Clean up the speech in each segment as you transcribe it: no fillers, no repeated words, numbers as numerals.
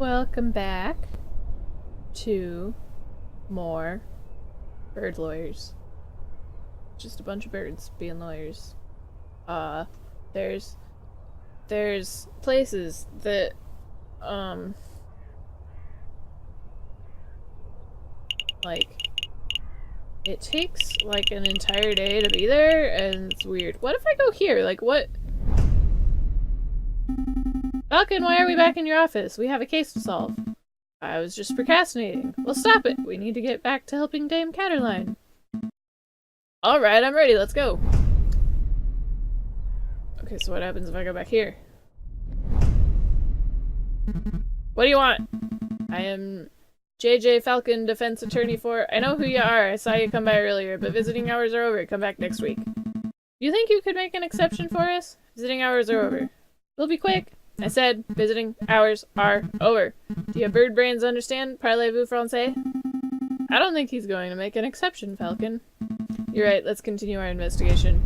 Welcome back to more bird lawyers. Just a bunch of birds being lawyers. There's places that, like, it takes, like, an entire day to be there, and it's weird. What if I go here? Like, what? Falcon, why are we back in your office? We have a case to solve. I was just procrastinating. Well, stop it! We need to get back to helping Dame Caterline. Alright, I'm ready. Let's go. Okay, so what happens if I go back here? What do you want? I am J.J. Falcon, defense attorney for— I know who you are. I saw you come by earlier, but visiting hours are over. Come back next week. You think you could make an exception for us? Visiting hours are over. We'll be quick. I said, visiting hours are over. Do you bird brains understand? Parlez-vous français? I don't think he's going to make an exception, Falcon. You're right, let's continue our investigation.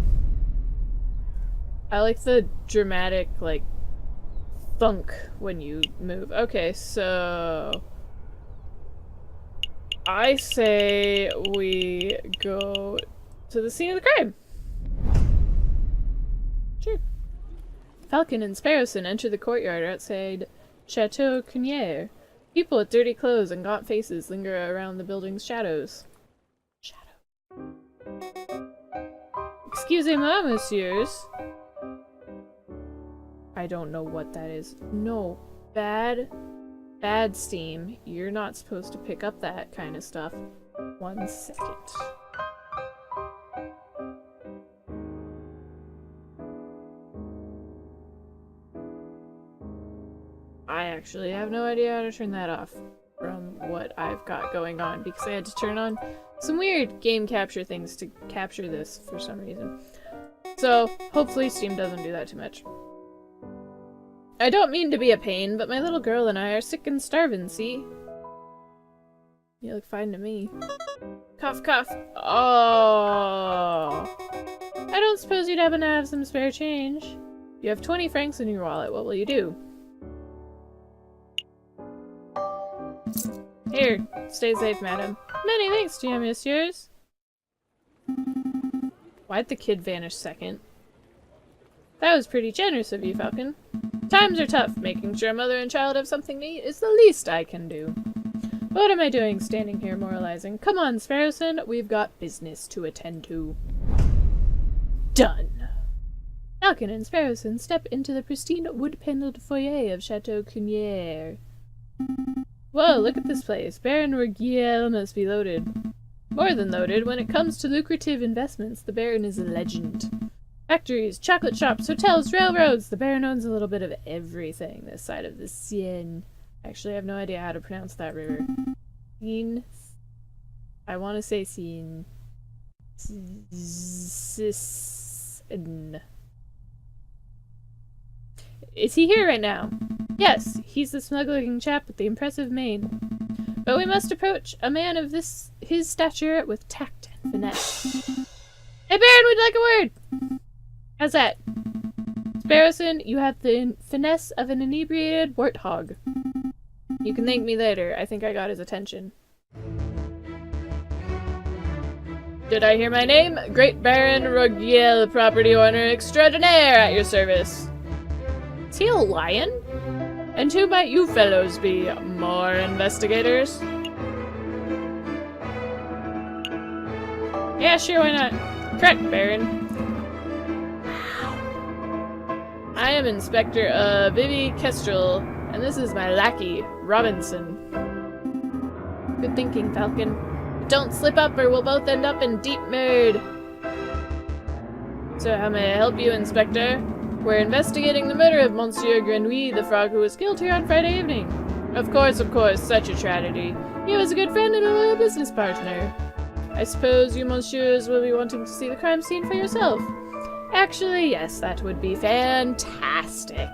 I like the dramatic, like, thunk when you move. Okay, so I say we go to the scene of the crime. Sure. Falcon and Sparrowson enter the courtyard outside Chateau Cunier. People with dirty clothes and gaunt faces linger around the building's shadows. Excusez-moi, messieurs. I don't know what that is. No. Bad steam. You're not supposed to pick up that kind of stuff. 1 second. I actually have no idea how to turn that off from what I've got going on because I had to turn on some weird game capture things to capture this for some reason. So, hopefully Steam doesn't do that too much. I don't mean to be a pain, but my little girl and I are sick and starving, see? You look fine to me. Cough, cough. Oh. I don't suppose you'd happen to have some spare change. You have 20 francs in your wallet. What will you do? Here, stay safe, madam. Many thanks to you, messieurs. Why'd the kid vanish second? That was pretty generous of you, Falcon. Times are tough. Making sure mother and child have something to eat is the least I can do. What am I doing standing here moralizing? Come on, Sparrowson, we've got business to attend to. Done. Falcon and Sparrowson step into the pristine wood-paneled foyer of Chateau Cunier. Whoa, look at this place. Baron Rugiel must be loaded. More than loaded. When it comes to lucrative investments, the Baron is a legend. Factories, chocolate shops, hotels, railroads. The Baron owns a little bit of everything this side of the Seine. Actually, I have no idea how to pronounce that river. Seine? I want to say Seine. Is he here right now? Yes, he's the smug-looking chap with the impressive mane. But we must approach a man of his stature with tact and finesse. Hey, Baron, we'd like a word! How's that? Sparrowson, you have the finesse of an inebriated warthog. You can thank me later. I think I got his attention. Did I hear my name? Great Baron Rugiel, property owner extraordinaire, at your service. Is he a lion? And who might you fellows be? More investigators? Yeah, sure, why not? Correct, Baron. I am Inspector Vivi Kestrel, and this is my lackey, Robinson. Good thinking, Falcon. But don't slip up or we'll both end up in deep mud. So how may I help you, Inspector? We're investigating the murder of Monsieur Grenouille, the frog who was killed here on Friday evening. Of course, such a tragedy. He was a good friend and a loyal business partner. I suppose you monsieurs will be wanting to see the crime scene for yourself. Actually, yes, that would be fantastic.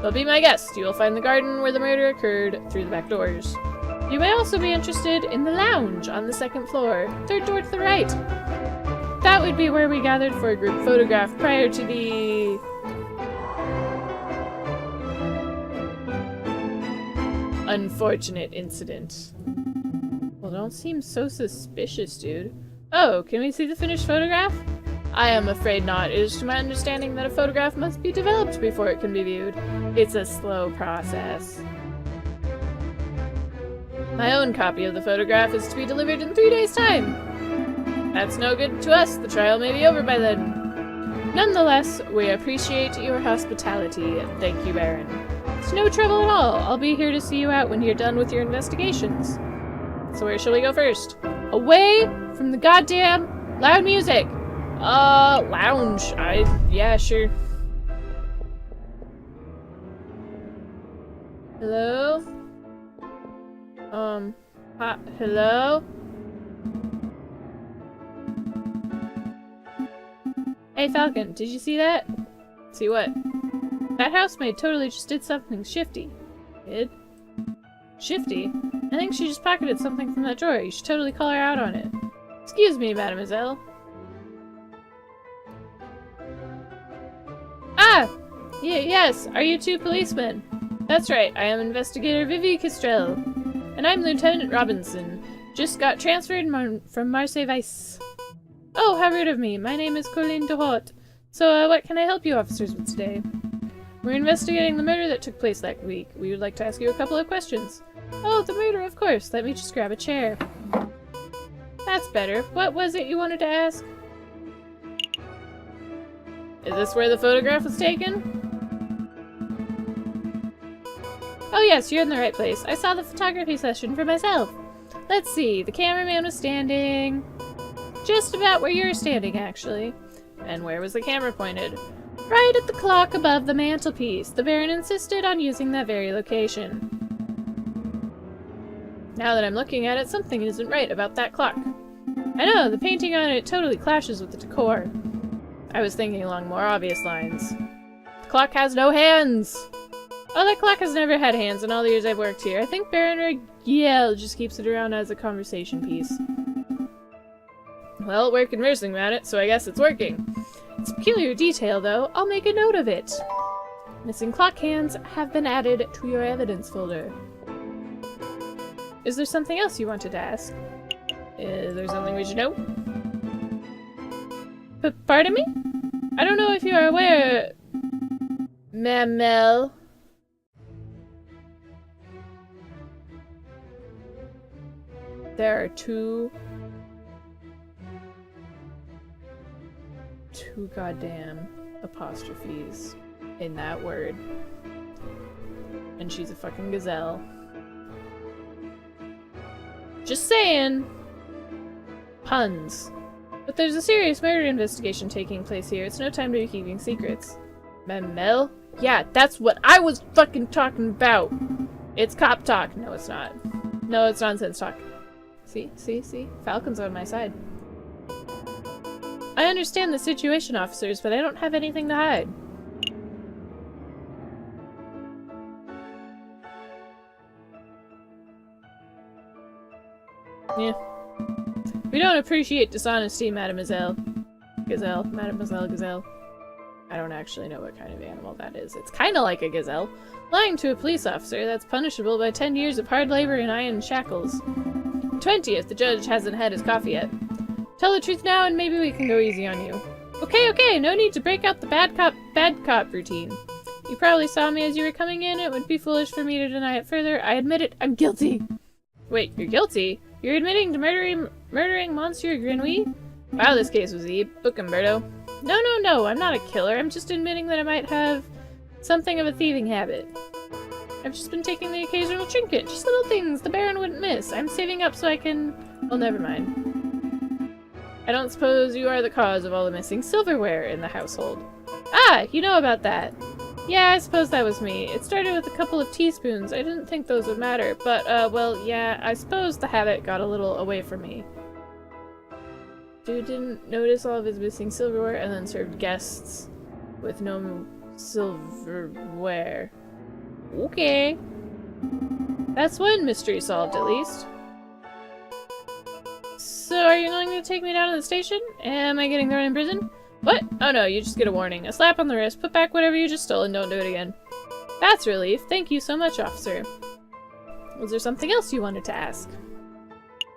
But be my guest. You will find the garden where the murder occurred through the back doors. You may also be interested in the lounge on the 2nd floor, 3rd door to the right. That would be where we gathered for a group photograph prior to the unfortunate incident. Well, don't seem so suspicious, dude. Oh, can we see the finished photograph? I am afraid not. It is to my understanding that a photograph must be developed before it can be viewed. It's a slow process. My own copy of the photograph is to be delivered in 3 days' time. That's no good to us. The trial may be over by then. Nonetheless, we appreciate your hospitality. Thank you, Baron. It's no trouble at all. I'll be here to see you out when you're done with your investigations. So where shall we go first? Away from the goddamn loud music! Lounge. Yeah, sure. Hello? Hello? Hey Falcon, did you see that? See what? That housemaid totally just did something shifty. Did? Shifty? I think she just pocketed something from that drawer. You should totally call her out on it. Excuse me, mademoiselle. Ah! Yes, are you two policemen? That's right, I am Investigator Vivi Castrell. And I'm Lieutenant Robinson. Just got transferred from Marseille Vice. Oh, how rude of me. My name is Colleen DeHaut. So, what can I help you officers with today? We're investigating the murder that took place that week. We would like to ask you a couple of questions. Oh, the murder, of course. Let me just grab a chair. That's better. What was it you wanted to ask? Is this where the photograph was taken? Oh yes, you're in the right place. I saw the photography session for myself. Let's see, the cameraman was standing just about where you're standing, actually. And where was the camera pointed? Right at the clock above the mantelpiece. The Baron insisted on using that very location. Now that I'm looking at it, something isn't right about that clock. I know, the painting on it totally clashes with the decor. I was thinking along more obvious lines. The clock has no hands! Oh, that clock has never had hands in all the years I've worked here. I think Baron Rigiel just keeps it around as a conversation piece. Well, we're conversing about it, so I guess it's working. It's a peculiar detail, though. I'll make a note of it. Missing clock hands have been added to your evidence folder. Is there something else you wanted to ask? Is there something we should know? But pardon me? I don't know if you are aware, Mamel. There are two goddamn apostrophes in that word. And she's a fucking gazelle. Just saying! Puns. But there's a serious murder investigation taking place here. It's no time to be keeping secrets. Mamel? Yeah, that's what I was fucking talking about! It's cop talk. No, it's not. No, it's nonsense talk. See? Falcon's on my side. I understand the situation, officers, but I don't have anything to hide. Yeah. We don't appreciate dishonesty, mademoiselle. Mademoiselle Gazelle. I don't actually know what kind of animal that is. It's kind of like a gazelle. Lying to a police officer, that's punishable by 10 years of hard labor and iron shackles. 20 if the judge hasn't had his coffee yet. Tell the truth now and maybe we can go easy on you. Okay, no need to break out the bad cop routine. You probably saw me as you were coming in. It would be foolish for me to deny it further. I admit it. I'm guilty. Wait, you're guilty? You're admitting to murdering Monsieur Grenouille? Wow, this case was deep. Book Umberto. No, I'm not a killer. I'm just admitting that I might have something of a thieving habit. I've just been taking the occasional trinket. Just little things the Baron wouldn't miss. I'm saving up so I can... Well, never mind. I don't suppose you are the cause of all the missing silverware in the household. Ah, you know about that. Yeah, I suppose that was me. It started with a couple of teaspoons. I didn't think those would matter, but, well, yeah, I suppose the habit got a little away from me. Dude didn't notice all of his missing silverware and then served guests with no silverware. Okay. That's one mystery solved, at least. So, are you going to take me down to the station? Am I getting thrown in prison? What? Oh no, you just get a warning. A slap on the wrist, put back whatever you just stole, and don't do it again. That's a relief. Thank you so much, officer. Was there something else you wanted to ask?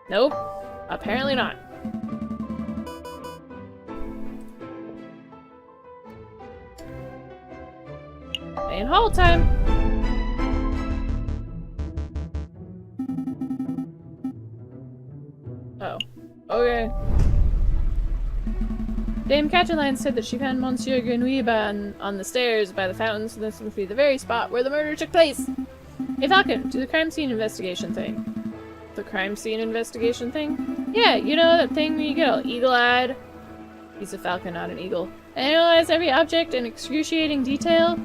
Nope. Apparently not. Main hall time! Oh. Okay. Dame Cataline said that she found Monsieur Grenouille on the stairs by the fountain, so this must be the very spot where the murder took place! Hey Falcon, do the crime scene investigation thing. The crime scene investigation thing? Yeah, you know that thing where you get all eagle-eyed? He's a falcon, not an eagle. Analyze every object in excruciating detail?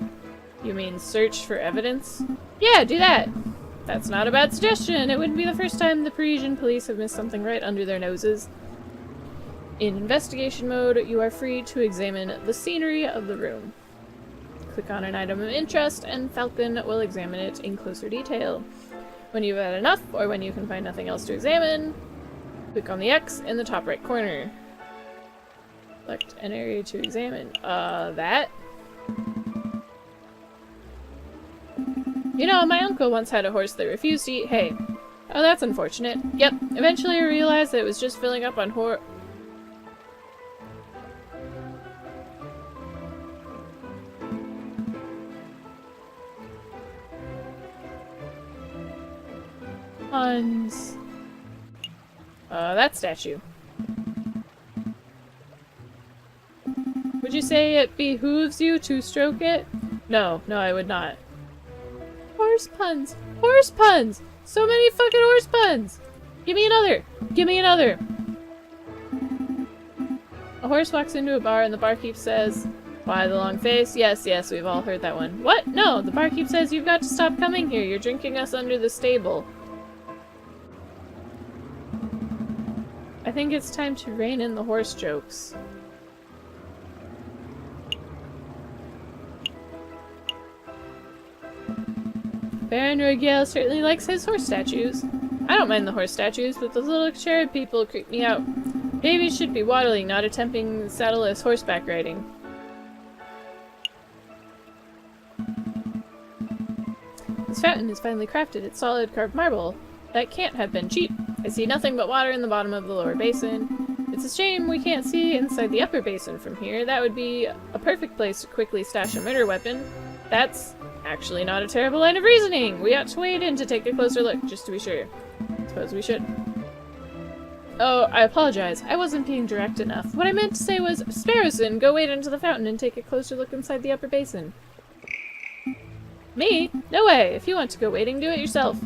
You mean search for evidence? Yeah, do that! That's not a bad suggestion. It wouldn't be the first time the Parisian police have missed something right under their noses. In investigation mode, you are free to examine the scenery of the room. Click on an item of interest, and Falcon will examine it in closer detail. When you've had enough, or when you can find nothing else to examine, click on the X in the top right corner. Select an area to examine. That? You know, my uncle once had a horse that refused to eat hay. Oh, that's unfortunate. Yep, eventually I realized that it was just filling up on that statue. Would you say it behooves you to stroke it? No, I would not. Horse puns! Horse puns! So many fucking horse puns! Give me another! Give me another! A horse walks into a bar and the barkeep says, "Why the long face?" Yes, we've all heard that one. What? No, the barkeep says you've got to stop coming here. You're drinking us under the stable. I think it's time to rein in the horse jokes. Baron Rogiel certainly likes his horse statues. I don't mind the horse statues, but those little cherub people creep me out. Babies should be waddling, not attempting saddleless horseback riding. This fountain is finely crafted. It's solid carved marble. That can't have been cheap. I see nothing but water in the bottom of the lower basin. It's a shame we can't see inside the upper basin from here. That would be a perfect place to quickly stash a murder weapon. That's actually not a terrible line of reasoning. We ought to wade in to take a closer look, just to be sure. Suppose we should. Oh, I apologize. I wasn't being direct enough. What I meant to say was, Sparrowson, go wade into the fountain and take a closer look inside the upper basin. Me? No way. If you want to go wading, do it yourself.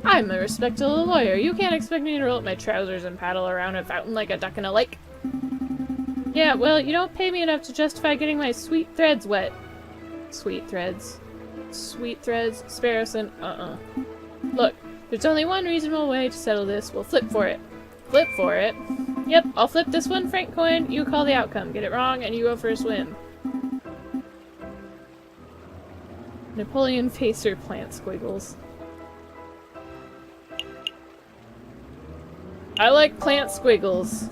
I'm a respectable lawyer. You can't expect me to roll up my trousers and paddle around a fountain like a duck in a lake. Yeah, well, you don't pay me enough to justify getting my sweet threads wet. Sweet threads. Sweet threads. Sparrowson. Look, there's only one reasonable way to settle this. We'll flip for it. Flip for it? Yep, I'll flip this one franc coin. You call the outcome. Get it wrong, and you go for a swim. Napoleon Facer plant squiggles. I like plant squiggles.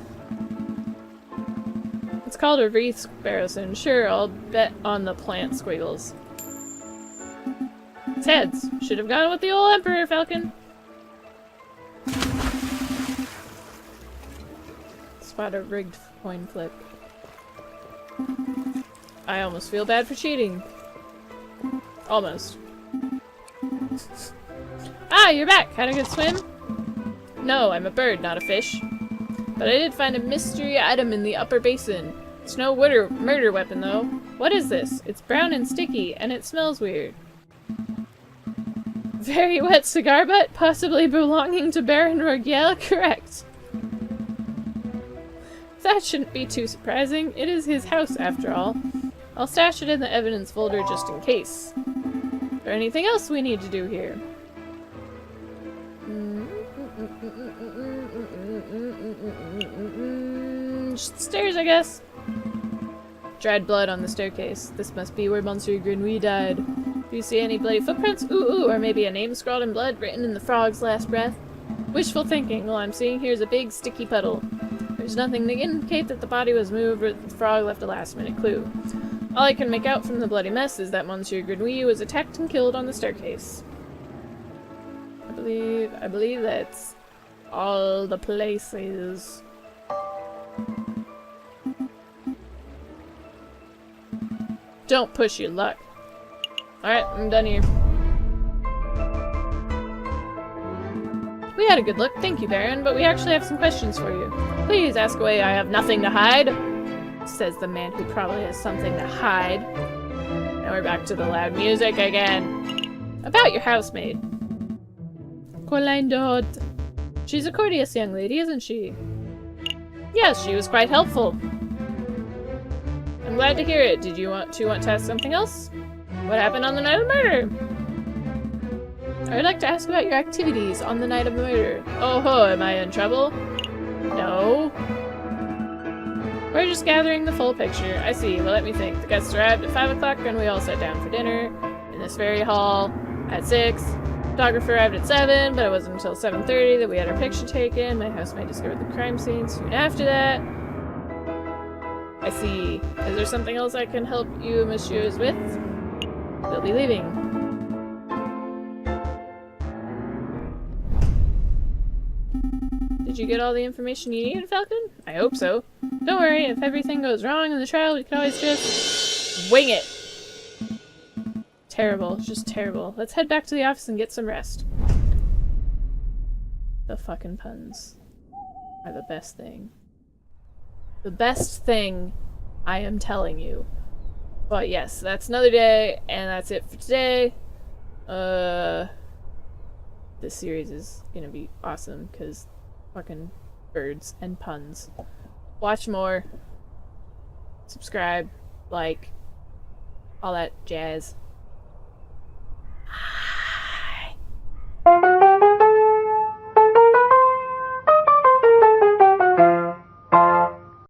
It's called a wreath, Sparrowson. Sure, I'll bet on the plant squiggles. It's heads. Should have gone with the old Emperor, Falcon. Spot a rigged coin flip. I almost feel bad for cheating. Almost. Ah, you're back! Had a good swim? No, I'm a bird, not a fish. But I did find a mystery item in the upper basin. It's no murder weapon, though. What is this? It's brown and sticky, and it smells weird. Very wet cigar butt, possibly belonging to Baron Rogiel? Correct. That shouldn't be too surprising. It is his house, after all. I'll stash it in the evidence folder just in case. Is there anything else we need to do here? Stairs, I guess. Dried blood on the staircase. This must be where Monsieur Grenouille died. Do you see any bloody footprints? Ooh, or maybe a name scrawled in blood written in the frog's last breath? Wishful thinking. All I'm seeing here is a big sticky puddle. There's nothing to indicate that the body was moved or that the frog left a last-minute clue. All I can make out from the bloody mess is that Monsieur Grenouille was attacked and killed on the staircase. believe that's all the places. Don't push your luck. Alright, I'm done here. We had a good look, thank you, Baron, but we actually have some questions for you. Please ask away, I have nothing to hide, says the man who probably has something to hide. Now we're back to the loud music again. About your housemaid. Coraline Dodd. She's a courteous young lady, isn't she? Yes, she was quite helpful. I'm glad to hear it. Did you want to ask something else? What happened on the night of the murder? I would like to ask about your activities on the night of the murder. Oh ho, am I in trouble? No. We're just gathering the full picture. I see. Well, let me think. The guests arrived at 5 o'clock and we all sat down for dinner in this very hall at 6. Photographer arrived at 7, but it wasn't until 7:30 that we had our picture taken. My housemaid discovered the crime scene soon after that. I see. Is there something else I can help you, messieurs, with? They'll be leaving. Did you get all the information you needed, Falcon? I hope so. Don't worry, if everything goes wrong in the trial, we can always just wing it. Terrible, just terrible. Let's head back to the office and get some rest. The fucking puns are the best thing. The best thing, I am telling you. But yes, that's another day, and that's it for today. This series is gonna be awesome, because fucking birds and puns. Watch more. Subscribe. Like. All that jazz.